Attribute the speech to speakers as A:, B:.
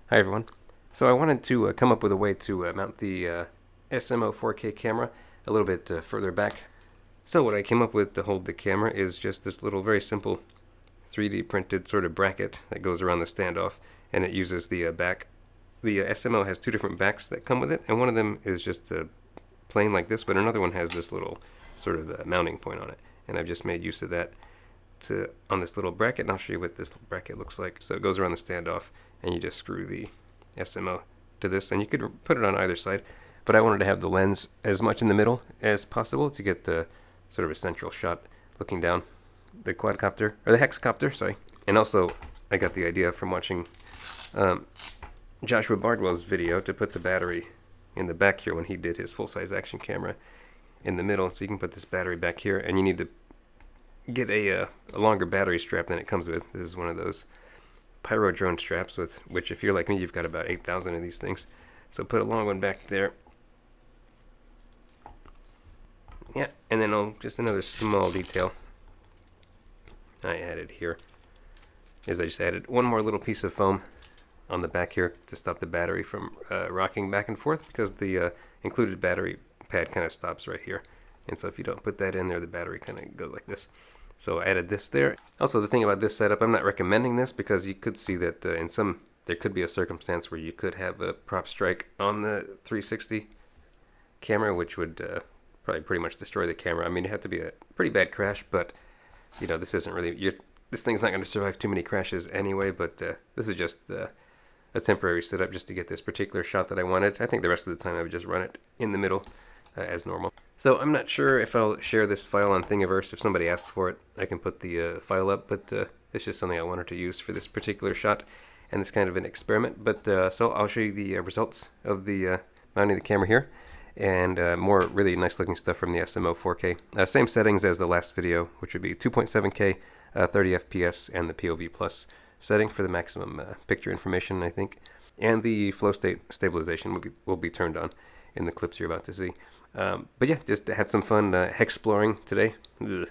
A: Hi everyone. So I wanted to come up with a way to mount the SMO 4K camera a little bit further back. So what I came up with to hold the camera is just this little very simple 3D printed sort of bracket that goes around the standoff, and it uses the back. The SMO has two different backs that come with it, and one of them is just plain like this, but another one has this little sort of mounting point on it, and I've just made use of that on this little bracket, and I'll show you what this bracket looks like. So it goes around the standoff, and you just screw the SMO to this, and you could put it on either side, but I wanted to have the lens as much in the middle as possible to get the sort of a central shot looking down the quadcopter, or the hexcopter, sorry. And also, I got the idea from watching Joshua Bardwell's video to put the battery in the back here when he did his full-size action camera in the middle, so you can put this battery back here, and you need to get a longer battery strap than it comes with. This is one of those pyro drone straps, with which, if you're like me, you've got about 8,000 of these things. So put a long one back there. Yeah, and then just another small detail I added here is I just added one more little piece of foam on the back here to stop the battery from rocking back and forth, because the included battery pad kind of stops right here. And so if you don't put that in there, the battery kind of goes like this. So I added this there. Also, the thing about this setup, I'm not recommending this because you could see that there could be a circumstance where you could have a prop strike on the 360 camera, which would probably pretty much destroy the camera. I mean, it had to be a pretty bad crash, but you know, this isn't really, this thing's not going to survive too many crashes anyway, but this is just a temporary setup just to get this particular shot that I wanted. I think the rest of the time I would just run it in the middle as normal. So I'm not sure if I'll share this file on Thingiverse. If somebody asks for it, I can put the file up, but it's just something I wanted to use for this particular shot, and it's kind of an experiment. But so I'll show you the results of the mounting the camera here, and more really nice looking stuff from the SMO 4K. Same settings as the last video, which would be 2.7K, 30 FPS, and the POV plus setting for the maximum picture information, I think. And the flow state stabilization will be turned on in the clips you're about to see. But yeah, just had some fun hexploring today. Ugh.